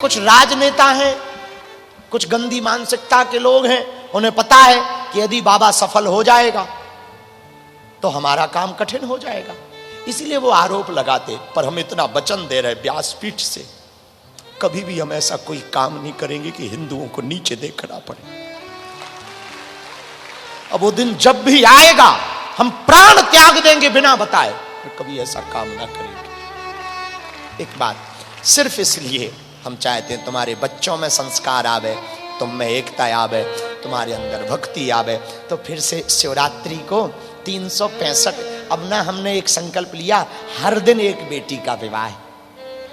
कुछ राजनेता हैं, कुछ गंदी मानसिकता के लोग हैं, उन्हें पता है कि यदि बाबा सफल हो जाएगा तो हमारा काम कठिन हो जाएगा, इसलिए वो आरोप लगाते। पर हम इतना वचन दे रहे व्यासपीठ से, कभी भी हम ऐसा कोई काम नहीं करेंगे कि हिंदुओं को नीचे देखना पड़े। अब वो दिन जब भी आएगा हम प्राण त्याग देंगे बिना बताए, पर कभी ऐसा काम ना करेंगे। एक बात सिर्फ इसलिए हम चाहते हैं तुम्हारे बच्चों में संस्कार आवे, तुम में एकता आवे, तुम्हारे अंदर भक्ति आवे। तो फिर से शिवरात्रि को 365, अब ना हमने एक संकल्प लिया, हर दिन एक बेटी का विवाह,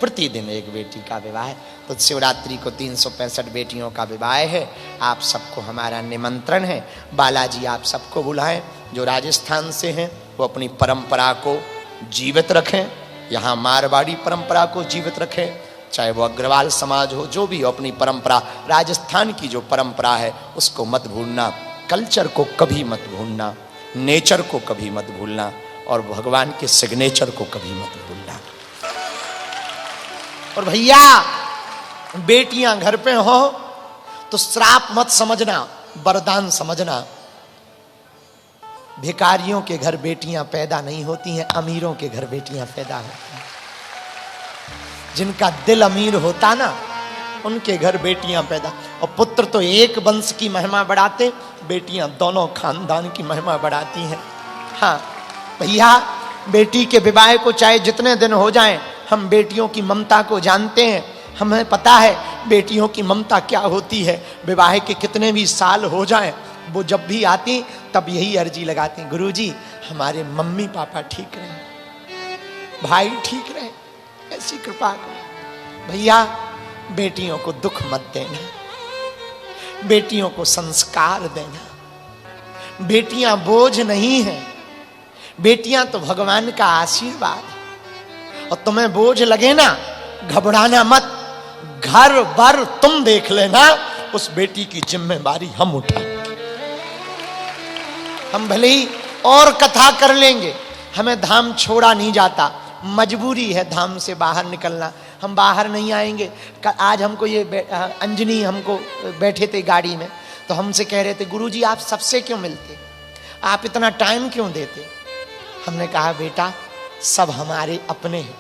प्रतिदिन एक बेटी का विवाह। तो शिवरात्रि को 365 बेटियों का विवाह है। आप सबको हमारा निमंत्रण है। बालाजी आप सबको बुलाएं, जो राजस्थान से हैं वो अपनी परंपरा को जीवित रखें, यहाँ मारवाड़ी परंपरा को जीवित रखें, चाहे वो अग्रवाल समाज हो, जो भी हो, अपनी परंपरा, राजस्थान की जो परंपरा है उसको मत भूलना, कल्चर को कभी मत भूलना, नेचर को कभी मत भूलना, और भगवान के सिग्नेचर को कभी मत भूलना। और भैया बेटियां घर पे हो तो श्राप मत समझना, वरदान समझना। भिखारियों के घर बेटियां पैदा नहीं होती हैं, अमीरों के घर बेटियां पैदा होती हैं। जिनका दिल अमीर होता ना, उनके घर बेटियां पैदा। और पुत्र तो एक वंश की महिमा बढ़ाते, बेटियां दोनों खानदान की महिमा बढ़ाती हैं। हाँ भैया, बेटी के विवाह को चाहे जितने दिन हो जाएं, हम बेटियों की ममता को जानते हैं। हमें पता है बेटियों की ममता क्या होती है। विवाह के कितने भी साल हो जाएं, वो जब भी आती तब यही अर्जी लगाती, गुरुजी हमारे मम्मी पापा ठीक रहे, भाई ठीक रहे, ऐसी कृपा करो। भैया बेटियों को दुख मत देना, बेटियों को संस्कार देना। बेटियां बोझ नहीं है, बेटियां तो भगवान का आशीर्वाद है। और तुम्हें बोझ लगे ना, घबराना मत, घर भर तुम देख लेना, उस बेटी की जिम्मेदारी हम उठाएंगे। हम भले ही और कथा कर लेंगे, हमें धाम छोड़ा नहीं जाता, मजबूरी है धाम से बाहर निकलना, हम बाहर नहीं आएंगे। आज हमको ये अंजनी हमको बैठे थे गाड़ी में, तो हमसे कह रहे थे गुरुजी आप सबसे क्यों मिलते, आप इतना टाइम क्यों देते। हमने कहा बेटा सब हमारे अपने हैं,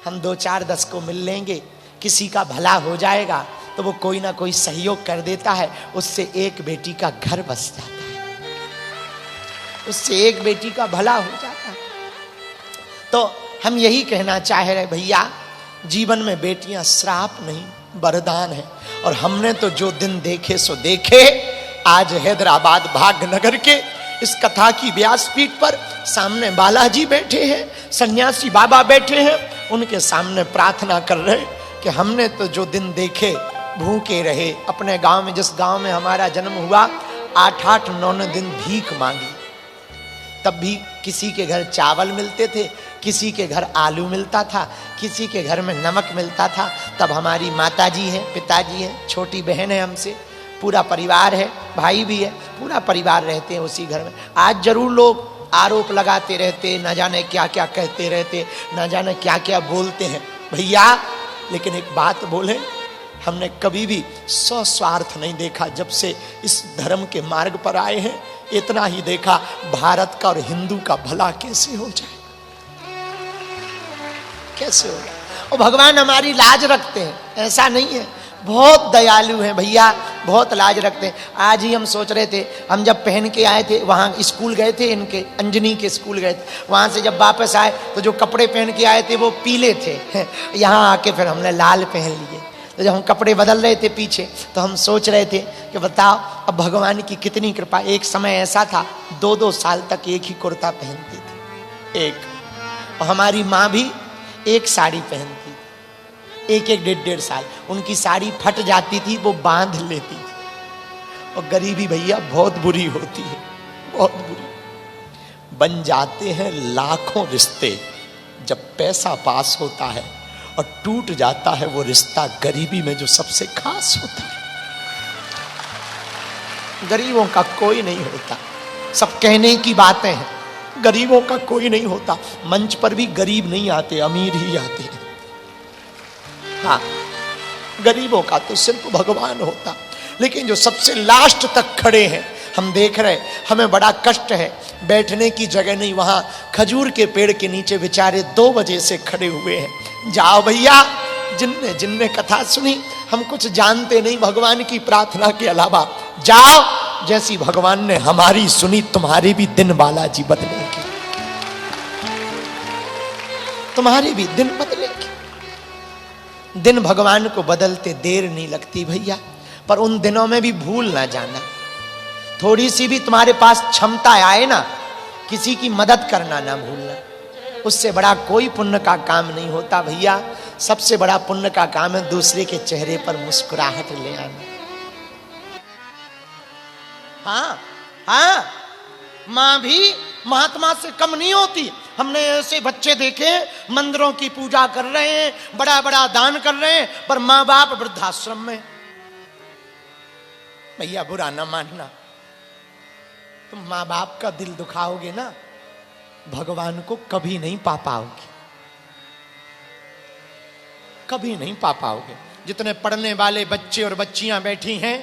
हम 2-4-10 को मिल लेंगे, किसी का भला हो जाएगा तो वो कोई ना कोई सहयोग कर देता है, उससे एक बेटी का घर बस जाता है, उससे एक बेटी का भला हो जाता है। तो हम यही कहना चाह रहे भैया, जीवन में बेटियां श्राप नहीं वरदान है। और हमने तो जो दिन देखे सो देखे। आज हैदराबाद भाग्यनगर के इस कथा की व्यासपीठ पर सामने बालाजी बैठे हैं, सन्यासी बाबा बैठे हैं, उनके सामने प्रार्थना कर रहे कि हमने तो जो दिन देखे भूखे रहे। अपने गांव में, जिस गांव में हमारा जन्म हुआ, 8-9 दिन भीख मांगी, तब भी किसी के घर चावल मिलते थे, किसी के घर आलू मिलता था, किसी के घर में नमक मिलता था। तब हमारी माताजी है, पिताजी है, छोटी बहन है, हमसे पूरा परिवार है, भाई भी है, पूरा परिवार रहते हैं उसी घर में। आज जरूर लोग आरोप लगाते रहते, न जाने क्या क्या कहते रहते, न जाने क्या क्या बोलते हैं भैया, लेकिन एक बात बोले, हमने कभी भी स्वस्वार्थ नहीं देखा। जब से इस धर्म के मार्ग पर आए हैं, इतना ही देखा, भारत का और हिंदू का भला कैसे हो जाए, कैसे हो जाए। और भगवान हमारी लाज रखते हैं, ऐसा नहीं है, बहुत दयालु हैं भैया, बहुत लाज रखते हैं। आज ही हम सोच रहे थे, हम जब पहन के आए थे, वहाँ स्कूल गए थे, इनके अंजनी के स्कूल गए थे, वहाँ से जब वापस आए तो जो कपड़े पहन के आए थे वो पीले थे, यहाँ आके फिर हमने लाल पहन लिए। तो जब हम कपड़े बदल रहे थे पीछे, तो हम सोच रहे थे कि बताओ अब भगवान की कितनी कृपा। एक समय ऐसा था 2-2 साल तक एक ही कुर्ता पहनती थी, एक। और हमारी माँ भी एक साड़ी पहनती, 1-1, 1.5 साल। उनकी साड़ी फट जाती थी, वो बांध लेती थी। और गरीबी भैया बहुत बुरी होती है, बहुत बुरी। बन जाते हैं लाखों रिश्ते जब पैसा पास होता है, और टूट जाता है वो रिश्ता गरीबी में जो सबसे खास होता है। गरीबों का कोई नहीं होता, सब कहने की बातें हैं, गरीबों का कोई नहीं होता। मंच पर भी गरीब नहीं आते, अमीर ही आते हैं। हाँ, गरीबों का तो सिर्फ भगवान होता। लेकिन जो सबसे लास्ट तक खड़े हैं, हम देख रहे, हमें बड़ा कष्ट है, बैठने की जगह नहीं, वहां खजूर के पेड़ के नीचे बेचारे 2 बजे से खड़े हुए हैं। जाओ भैया, जिनने जिनने कथा सुनी, हम कुछ जानते नहीं भगवान की प्रार्थना के अलावा, जाओ, जैसी भगवान ने हमारी सुनी, तुम्हारी भी दिन बालाजी बदलेगी, तुम्हारी भी दिन बदलेगी। दिन भगवान को बदलते देर नहीं लगती भैया, पर उन दिनों में भी भूल ना जाना, थोड़ी सी भी तुम्हारे पास क्षमता आए ना, किसी की मदद करना ना भूलना। उससे बड़ा कोई पुण्य का काम नहीं होता भैया। सबसे बड़ा पुण्य का काम है दूसरे के चेहरे पर मुस्कुराहट ले आना। हाँ हाँ, मां भी महात्मा से कम नहीं होती। हमने ऐसे बच्चे देखे मंदिरों की पूजा कर रहे हैं, बड़ा बड़ा दान कर रहे हैं, पर मां बाप वृद्धाश्रम में। भैया बुरा ना मानना, तुम मां बाप का दिल दुखाओगे ना, भगवान को कभी नहीं पा पाओगे, कभी नहीं पा पाओगे। जितने पढ़ने वाले बच्चे और बच्चियां बैठी हैं,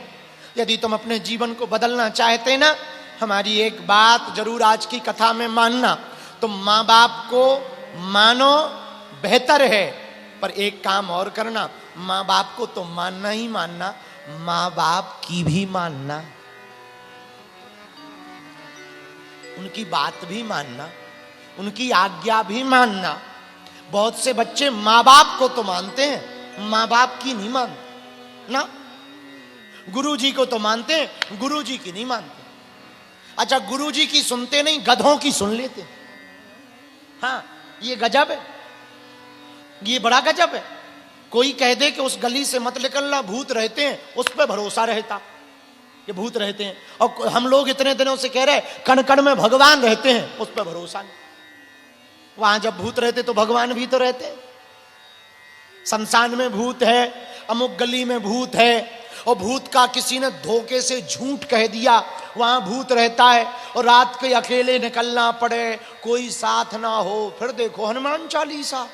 यदि तुम अपने जीवन को बदलना चाहते ना, हमारी एक बात जरूर आज की कथा में मानना, तुम मां बाप को मानो बेहतर है, पर एक काम और करना, मां बाप को तो मानना ही मानना, मां बाप की भी मानना, उनकी बात भी मानना, उनकी आज्ञा भी मानना। बहुत से बच्चे मां बाप को तो मानते हैं, मां बाप की नहीं मानते ना। गुरुजी को तो मानते हैं, गुरुजी की नहीं मानते। अच्छा, गुरुजी की सुनते नहीं, गधों की सुन लेते। हाँ, ये गजब है, ये बड़ा गजब है। कोई कह दे कि उस गली से मत निकलना, भूत रहते हैं, उस पर भरोसा रहता, ये भूत रहते हैं। और हम लोग इतने दिनों से कह रहे कण कण में भगवान रहते हैं, उस पर भरोसा नहीं। वहां जब भूत रहते तो भगवान भी तो रहते। शमशान में भूत है, अमुक गली में भूत है, और भूत का किसी ने धोखे से झूठ कह दिया, वहां भूत रहता है, और रात के अकेले निकलना पड़े, कोई साथ ना हो। फिर देखो हनुमान चालीसा,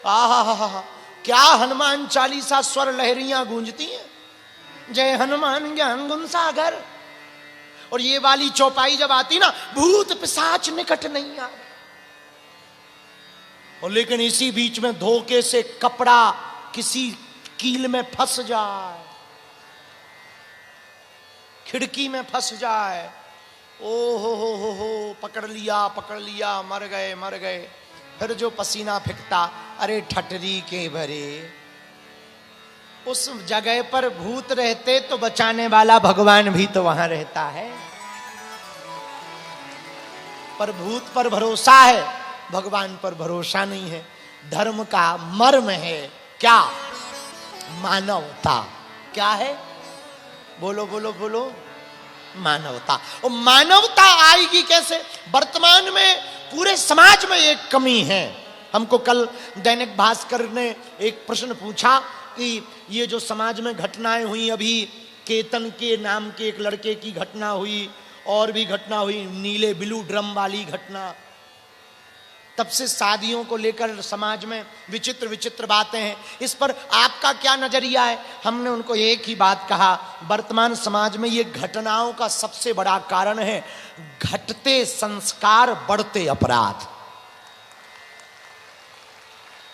आहा, क्या हनुमान चालीसा स्वर लहरियां गूंजती हैं, जय हनुमान ज्ञान गुण सागर। और ये वाली चौपाई जब आती ना, भूत पिशाच निकट नहीं आ। और लेकिन इसी बीच में धोखे से कपड़ा किसी कील में फंस जाए, खिड़की में फंस जाए, ओ हो, पकड़ लिया, मर गए। फिर जो पसीना फेंकता, अरे ठटरी के भरे। उस जगह पर भूत रहते तो बचाने वाला भगवान भी तो वहां रहता है, पर भूत पर भरोसा है, भगवान पर भरोसा नहीं है। धर्म का मर्म है क्या? मानवता। क्या है? बोलो बोलो बोलो, मानवता। और मानवता आएगी कैसे? वर्तमान में पूरे समाज में एक कमी है। हमको कल दैनिक भास्कर ने एक प्रश्न पूछा कि ये जो समाज में घटनाएं हुई, अभी केतन के नाम के एक लड़के की घटना हुई, और भी घटना हुई, नीले ब्लू ड्रम वाली घटना, तब से शादियों को लेकर समाज में विचित्र विचित्र बातें हैं। इस पर आपका क्या नजरिया है? हमने उनको एक ही बात कहा, वर्तमान समाज में ये घटनाओं का सबसे बड़ा कारण है घटते संस्कार, बढ़ते अपराध।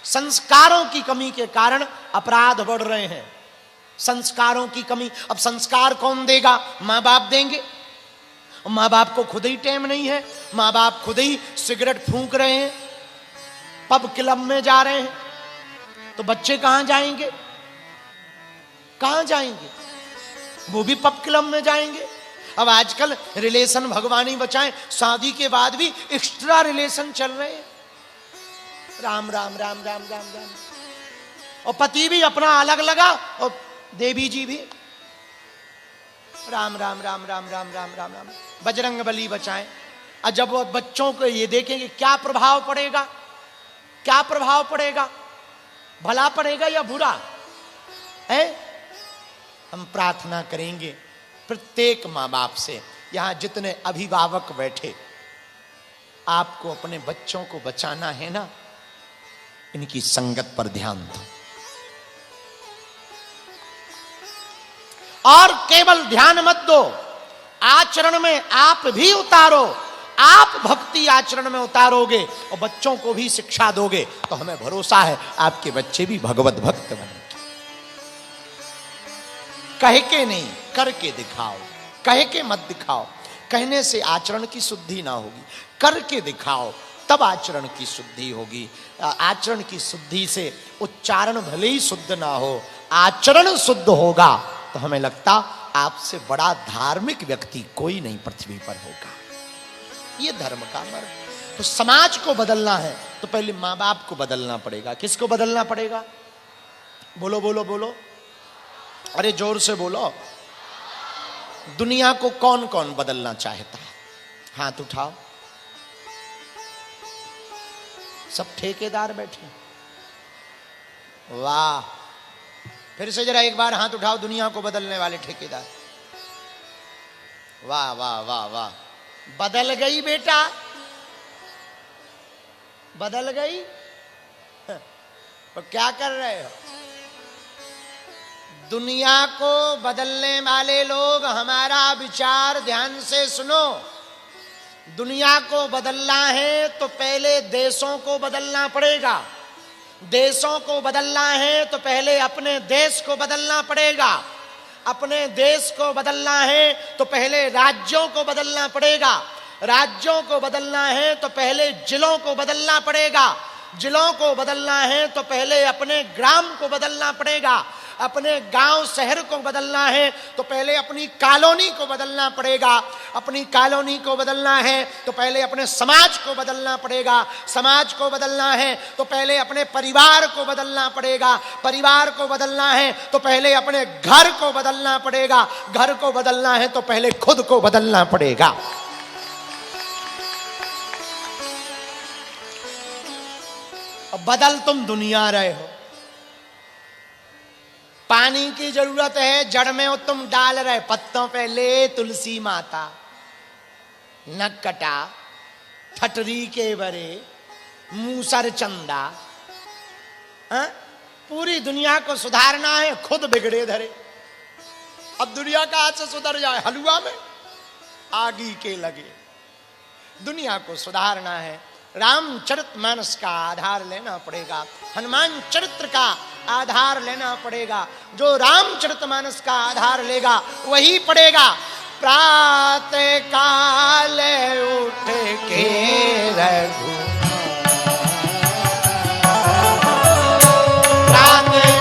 संस्कारों की कमी के कारण अपराध बढ़ रहे हैं। संस्कारों की कमी। अब संस्कार कौन देगा? माँ बाप देंगे। माँ बाप को खुद ही टाइम नहीं है, माँ बाप खुद ही सिगरेट फूंक रहे हैं, पब क्लब में जा रहे हैं, तो बच्चे कहां जाएंगे? कहां जाएंगे? वो भी पब क्लब में जाएंगे। अब आजकल रिलेशन भगवान ही बचाएं, शादी के बाद भी एक्स्ट्रा रिलेशन चल रहे हैं। राम राम राम राम राम राम। और पति भी अपना अलग लगा, और देवी जी भी राम राम राम राम राम राम राम राम। बजरंग बली बचाएं। और जब वो बच्चों को ये देखेंगे, क्या प्रभाव पड़ेगा? क्या प्रभाव पड़ेगा? भला पड़ेगा या बुरा है? हम प्रार्थना करेंगे प्रत्येक माँ बाप से, यहां जितने अभिभावक बैठे, आपको अपने बच्चों को बचाना है ना, इनकी संगत पर ध्यान दो। और केवल ध्यान मत दो, आचरण में आप भी उतारो। आप भक्ति आचरण में उतारोगे और बच्चों को भी शिक्षा दोगे तो हमें भरोसा है आपके बच्चे भी भगवत भक्त बनेंगे। कह के नहीं, करके दिखाओ। कह के मत दिखाओ, कहने से आचरण की शुद्धि ना होगी। करके दिखाओ, तब आचरण की शुद्धि होगी। आचरण की शुद्धि से उच्चारण भले ही शुद्ध ना हो, आचरण शुद्ध होगा तो हमें लगता आपसे बड़ा धार्मिक व्यक्ति कोई नहीं पृथ्वी पर होगा। ये धर्म का मर्म। तो समाज को बदलना है तो पहले मां बाप को बदलना पड़ेगा। किसको बदलना पड़ेगा? बोलो बोलो बोलो, अरे जोर से बोलो। दुनिया को कौन कौन बदलना चाहता है? हाथ उठाओ। सब ठेकेदार बैठे। वाह, फिर से जरा एक बार हाथ उठाओ, दुनिया को बदलने वाले ठेकेदार। वाह वाह वाह वाह, बदल गई बेटा, बदल गई। तो क्या कर रहे हो? दुनिया को बदलने वाले लोग, हमारा विचार ध्यान से सुनो। दुनिया को बदलना है तो पहले देशों को बदलना पड़ेगा। देशों को बदलना है तो पहले अपने देश को बदलना पड़ेगा। अपने देश को बदलना है तो पहले राज्यों को बदलना पड़ेगा। राज्यों को बदलना है तो पहले जिलों को बदलना पड़ेगा। जिलों को बदलना है तो पहले अपने ग्राम को बदलना पड़ेगा। अपने गांव शहर को बदलना है तो पहले अपनी कॉलोनी को बदलना पड़ेगा। अपनी कॉलोनी को बदलना है तो पहले अपने समाज को बदलना पड़ेगा। समाज को बदलना है तो पहले अपने परिवार को बदलना पड़ेगा। परिवार को बदलना है तो पहले अपने घर को बदलना पड़ेगा। घर को बदलना है तो पहले खुद को बदलना पड़ेगा। बदल तुम दुनिया रहे हो। पानी की जरूरत है, जड़ में वो तुम डाल रहे, पत्तों पे ले तुलसी माता, नक कटा, ठटरी के बरे, मूसर चंदा। पूरी दुनिया को सुधारना है, खुद बिगड़े धरे। अब दुनिया का हाथ से सुधर जाए, हलवा में आगी के लगे। दुनिया को सुधारना है, रामचरितमानस का आधार लेना पड़ेगा। हनुमान चरित्र का आधार लेना पड़ेगा। जो रामचरितमानस का आधार लेगा वही पड़ेगा। प्रातः काल उठ के रघु, प्रातः